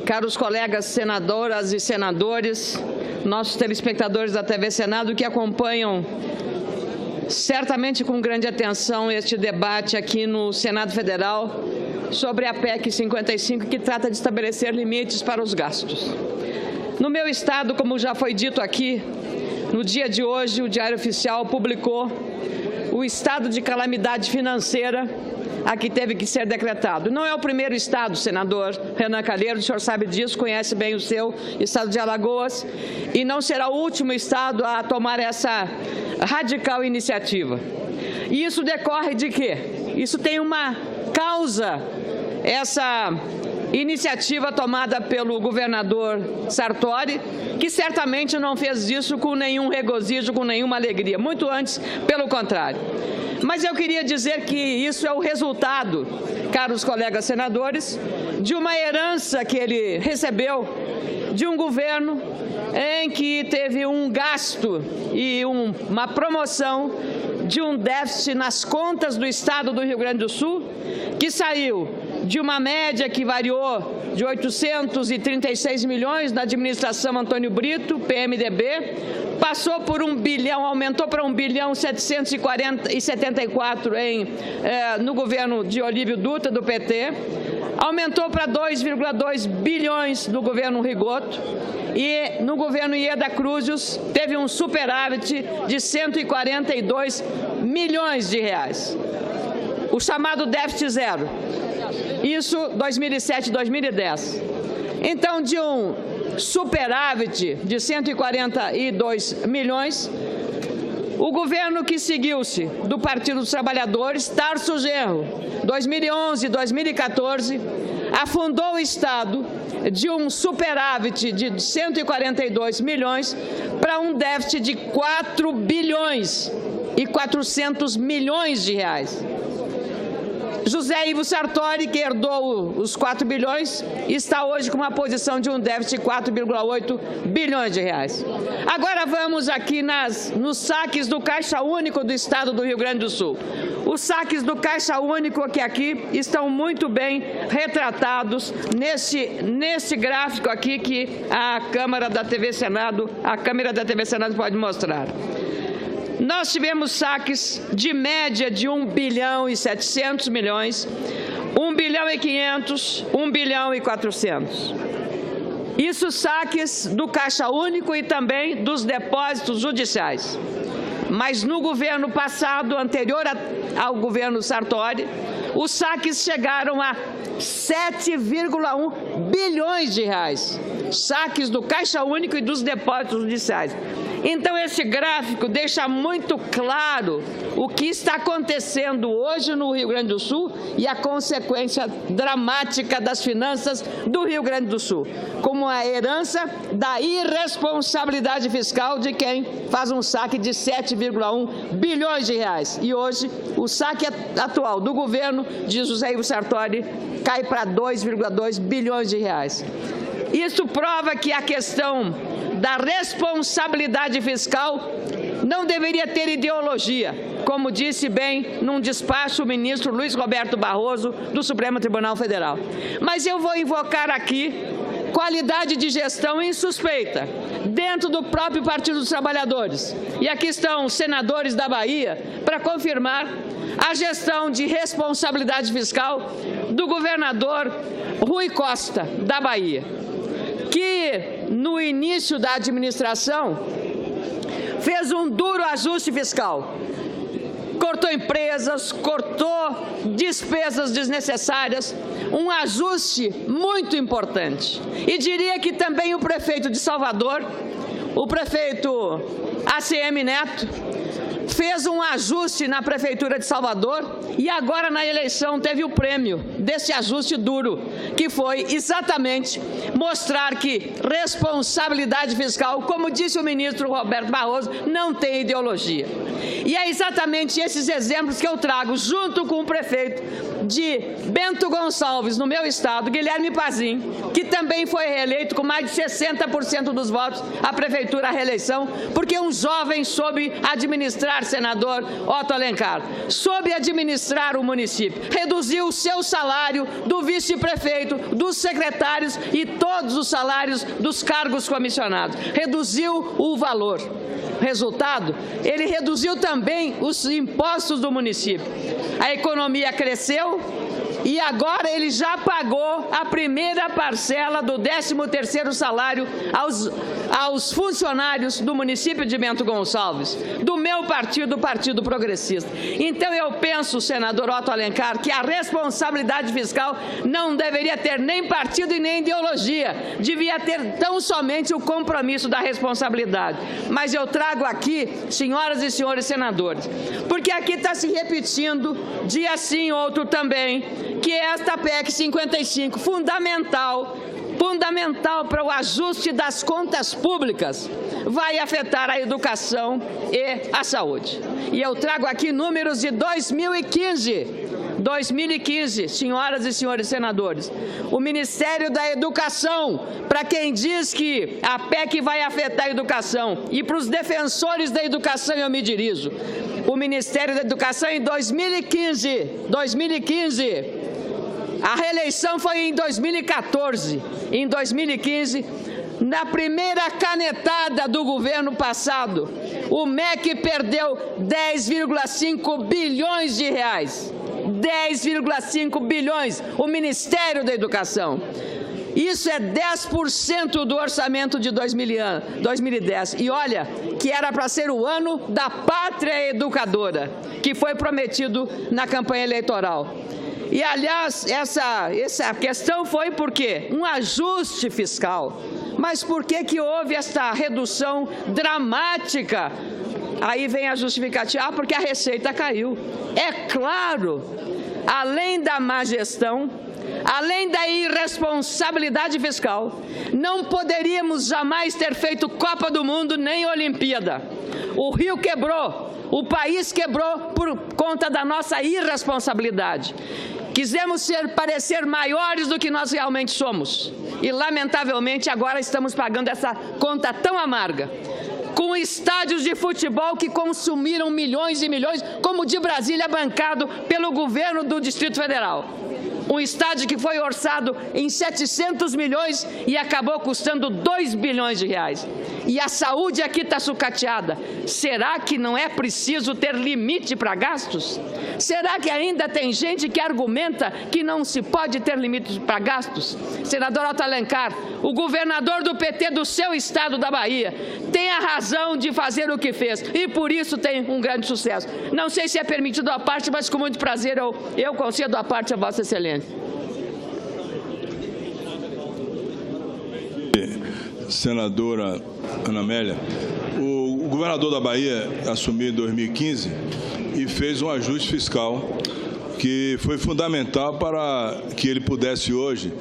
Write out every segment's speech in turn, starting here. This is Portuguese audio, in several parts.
caros colegas senadoras e senadores, nossos telespectadores da TV Senado que acompanham certamente com grande atenção este debate aqui no Senado Federal sobre a PEC 55, que trata de estabelecer limites para os gastos. No meu estado, como já foi dito aqui, no dia de hoje o Diário Oficial publicou o estado de calamidade financeira a que teve que ser decretado. Não é o primeiro estado, senador Renan Calheiros, o senhor sabe disso, conhece bem o seu estado de Alagoas, e não será o último estado a tomar essa radical iniciativa. E isso decorre de quê? Isso tem uma causa, essa iniciativa tomada pelo governador Sartori, que certamente não fez isso com nenhum regozijo, com nenhuma alegria, muito antes, pelo contrário. Mas eu queria dizer que isso é o resultado, caros colegas senadores, de uma herança que ele recebeu de um governo em que teve um gasto e uma promoção de um déficit nas contas do Estado do Rio Grande do Sul, que saiu de uma média que variou de 836 milhões na administração Antônio Brito, PMDB, passou por 1 bilhão, aumentou para 1.744 no governo de Olívio Dutra, do PT, aumentou para 2,2 bilhões do governo Rigoto e no governo Ieda Cruzes teve um superávit de 142 milhões de reais. O chamado déficit zero. Isso 2007 e 2010. Então, de um superávit de 142 milhões, o governo que seguiu-se do Partido dos Trabalhadores, Tarso Genro, 2011 e 2014, afundou o Estado de um superávit de 142 milhões para um déficit de 4 bilhões e 400 milhões de reais. José Ivo Sartori, que herdou os 4 bilhões, está hoje com uma posição de um déficit de 4,8 bilhões de reais. Agora vamos aqui nos saques do Caixa Único do Estado do Rio Grande do Sul. Os saques do Caixa Único que aqui estão muito bem retratados nesse gráfico aqui que a câmera da TV Senado pode mostrar. Nós tivemos saques de média de 1 bilhão e 700 milhões, 1 bilhão e 500, 1 bilhão e 400. Isso saques do Caixa Único e também dos depósitos judiciais. Mas no governo passado, anterior ao governo Sartori, os saques chegaram a 7,1 bilhões de reais. Saques do Caixa Único e dos depósitos judiciais. Então, esse gráfico deixa muito claro o que está acontecendo hoje no Rio Grande do Sul e a consequência dramática das finanças do Rio Grande do Sul, como a herança da irresponsabilidade fiscal de quem faz um saque de 7,1 bilhões de reais. E hoje, o saque atual do governo de José Ivo Sartori cai para 2,2 bilhões de reais. Isso prova que a questão da responsabilidade fiscal não deveria ter ideologia, como disse bem num despacho o ministro Luiz Roberto Barroso, do Supremo Tribunal Federal. Mas eu vou invocar aqui qualidade de gestão insuspeita dentro do próprio Partido dos Trabalhadores. E aqui estão os senadores da Bahia para confirmar a gestão de responsabilidade fiscal do governador Rui Costa, da Bahia, que no início da administração fez um duro ajuste fiscal. Cortou empresas, cortou despesas desnecessárias, um ajuste muito importante. E diria que também o prefeito de Salvador, o prefeito ACM Neto, fez um ajuste na Prefeitura de Salvador e agora na eleição teve o prêmio desse ajuste duro, que foi exatamente mostrar que responsabilidade fiscal, como disse o ministro Roberto Barroso, não tem ideologia. E é exatamente esses exemplos que eu trago junto com o prefeito de Bento Gonçalves, no meu estado, Guilherme Pazin, que também foi reeleito com mais de 60% dos votos à prefeitura à reeleição, porque um jovem soube administrar, senador Otto Alencar, soube administrar o município, reduziu o seu salário do vice-prefeito, dos secretários e todos os salários dos cargos comissionados, reduziu o valor. Resultado, ele reduziu também os impostos do município. A economia cresceu e agora ele já pagou a primeira parcela do 13º salário aos funcionários do município de Bento Gonçalves, do meu partido, o Partido Progressista. Então eu penso, senador Otto Alencar, que a responsabilidade fiscal não deveria ter nem partido e nem ideologia, devia ter tão somente o compromisso da responsabilidade. Mas eu trago aqui, senhoras e senhores senadores, porque aqui está se repetindo, dia sim, outro também, que esta PEC 55, fundamental para o ajuste das contas públicas, vai afetar a educação e a saúde. E eu trago aqui números de 2015, senhoras e senhores senadores. O Ministério da Educação, para quem diz que a PEC vai afetar a educação, e para os defensores da educação eu me dirijo, o Ministério da Educação em 2015, a reeleição foi em 2014. Em 2015, na primeira canetada do governo passado, o MEC perdeu 10,5 bilhões de reais. 10,5 bilhões, o Ministério da Educação. Isso é 10% do orçamento de 2010. E olha, que era para ser o ano da pátria educadora, que foi prometido na campanha eleitoral. E, aliás, essa questão foi por quê? Um ajuste fiscal. Mas por que houve esta redução dramática? Aí vem a justificativa, porque a receita caiu. É claro, além da má gestão, além da irresponsabilidade fiscal, não poderíamos jamais ter feito Copa do Mundo nem Olimpíada. O Rio quebrou, o país quebrou por conta da nossa irresponsabilidade. Quisemos parecer maiores do que nós realmente somos. E, lamentavelmente, agora estamos pagando essa conta tão amarga. Com estádios de futebol que consumiram milhões e milhões, como o de Brasília, bancado pelo governo do Distrito Federal. Um estádio que foi orçado em 700 milhões e acabou custando 2 bilhões de reais. E a saúde aqui está sucateada. Será que não é preciso ter limite para gastos? Será que ainda tem gente que argumenta que não se pode ter limite para gastos? Senador Otto Alencar, o governador do PT do seu estado da Bahia tem a razão de fazer o que fez e por isso tem um grande sucesso. Não sei se é permitido a parte, mas com muito prazer eu concedo a parte a Vossa Excelência. Senadora Ana Amélia, o governador da Bahia assumiu em 2015 e fez um ajuste fiscal que foi fundamental para que ele pudesse hoje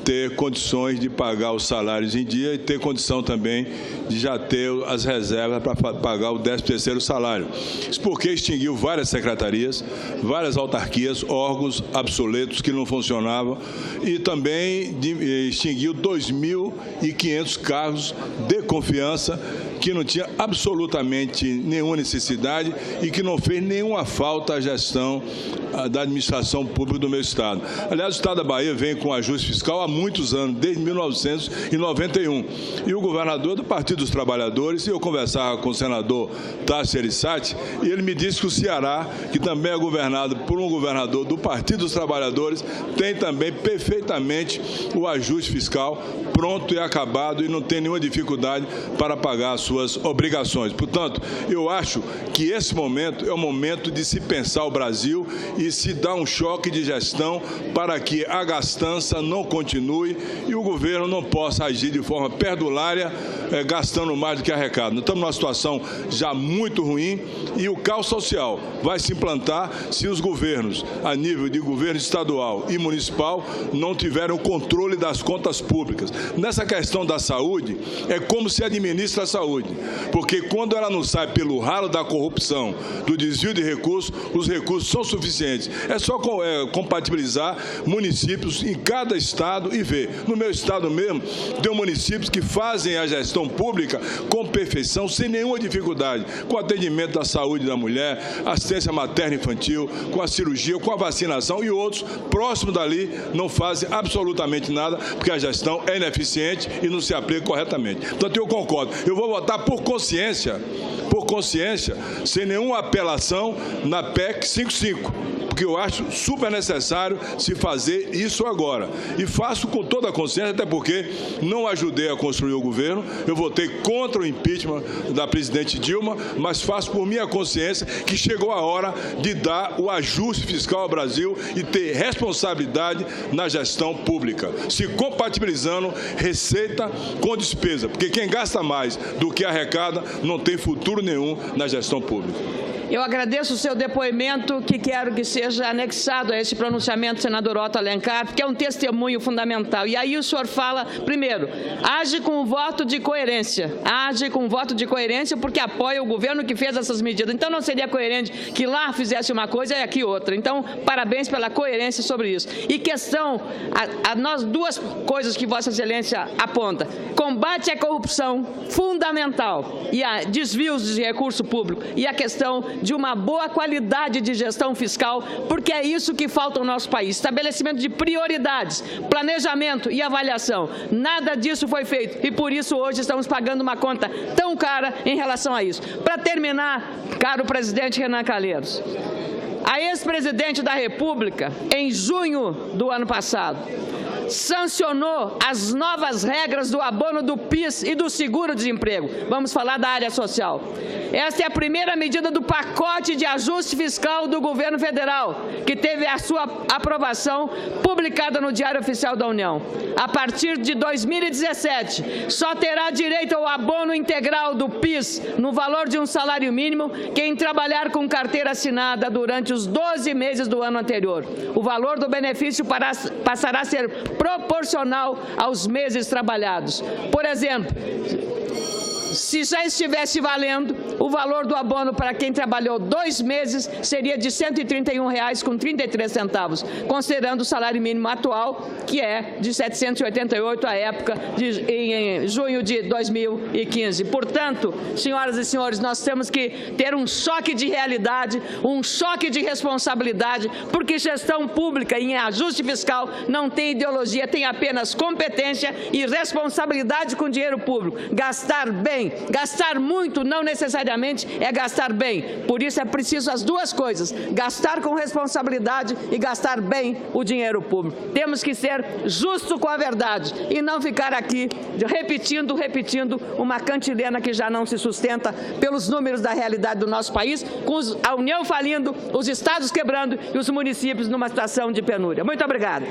ter condições de pagar os salários em dia e ter condição também de já ter as reservas para pagar o 13º salário. Isso porque extinguiu várias secretarias, várias autarquias, órgãos obsoletos que não funcionavam e também extinguiu 2.500 cargos de confiança que não tinha absolutamente nenhuma necessidade e que não fez nenhuma falta à gestão da administração pública do meu estado. Aliás, o estado da Bahia vem com ajuste fiscal há muitos anos, desde 1991. E o governador do Partido dos Trabalhadores, e eu conversava com o senador Tasso Gereissati, e ele me disse que o Ceará, que também é governado por um governador do Partido dos Trabalhadores, tem também perfeitamente o ajuste fiscal pronto e acabado e não tem nenhuma dificuldade para pagar as suas obrigações. Portanto, eu acho que esse momento é o momento de se pensar o Brasil e se dar um choque de gestão para que a gastança não continue e o governo não possa agir de forma perdulária, gastando mais do que arrecada. Nós estamos numa situação já muito ruim e o caos social vai se implantar se os governos, a nível de governo estadual e municipal, não tiverem o controle das contas públicas. Nessa questão da saúde, é como se administra a saúde, porque quando ela não sai pelo ralo da corrupção, do desvio de recursos, os recursos são suficientes ineficientes. É só compatibilizar municípios em cada estado e ver. No meu estado mesmo, tem municípios que fazem a gestão pública com perfeição, sem nenhuma dificuldade, com atendimento da saúde da mulher, assistência materna e infantil, com a cirurgia, com a vacinação, e outros próximos dali não fazem absolutamente nada, porque a gestão é ineficiente e não se aplica corretamente. Portanto, eu concordo. Eu vou votar por consciência, sem nenhuma apelação na PEC 55, porque eu acho super necessário se fazer isso agora. E faço com toda a consciência, até porque não ajudei a construir o governo, eu votei contra o impeachment da presidente Dilma, mas faço por minha consciência que chegou a hora de dar o ajuste fiscal ao Brasil e ter responsabilidade na gestão pública, se compatibilizando receita com despesa, porque quem gasta mais do que arrecada não tem futuro nenhum na gestão pública. Eu agradeço o seu depoimento, que quero que seja anexado a esse pronunciamento, senador Otto Alencar, porque é um testemunho fundamental. E aí o senhor fala, primeiro, age com um voto de coerência. Age com um voto de coerência porque apoia o governo que fez essas medidas. Então não seria coerente que lá fizesse uma coisa e aqui outra. Então, parabéns pela coerência sobre isso. E questão, nós duas coisas que Vossa Excelência aponta. Combate à corrupção, fundamental, e a desvios de recurso público, e a questão de uma boa qualidade de gestão fiscal, porque é isso que falta no nosso país. Estabelecimento de prioridades, planejamento e avaliação. Nada disso foi feito e por isso hoje estamos pagando uma conta tão cara em relação a isso. Para terminar, caro presidente Renan Calheiros, a ex-presidente da República, em junho do ano passado, sancionou as novas regras do abono do PIS e do seguro-desemprego. Vamos falar da área social. Esta é a primeira medida do pacote de ajuste fiscal do governo federal, que teve a sua aprovação publicada no Diário Oficial da União. A partir de 2017, só terá direito ao abono integral do PIS no valor de um salário mínimo quem trabalhar com carteira assinada durante os 12 meses do ano anterior. O valor do benefício passará a ser proporcional aos meses trabalhados. Por exemplo, se já estivesse valendo, o valor do abono para quem trabalhou 2 meses seria de R$ 131,33, considerando o salário mínimo atual, que é de R$ 788 à época, em junho de 2015. Portanto, senhoras e senhores, nós temos que ter um choque de realidade, um choque de responsabilidade, porque gestão pública em ajuste fiscal não tem ideologia, tem apenas competência e responsabilidade com dinheiro público. Gastar bem, gastar muito não necessariamente é gastar bem. Por isso é preciso as duas coisas, gastar com responsabilidade e gastar bem o dinheiro público. Temos que ser justos com a verdade e não ficar aqui repetindo uma cantilena que já não se sustenta pelos números da realidade do nosso país, com a União falindo, os estados quebrando e os municípios numa situação de penúria. Muito obrigado.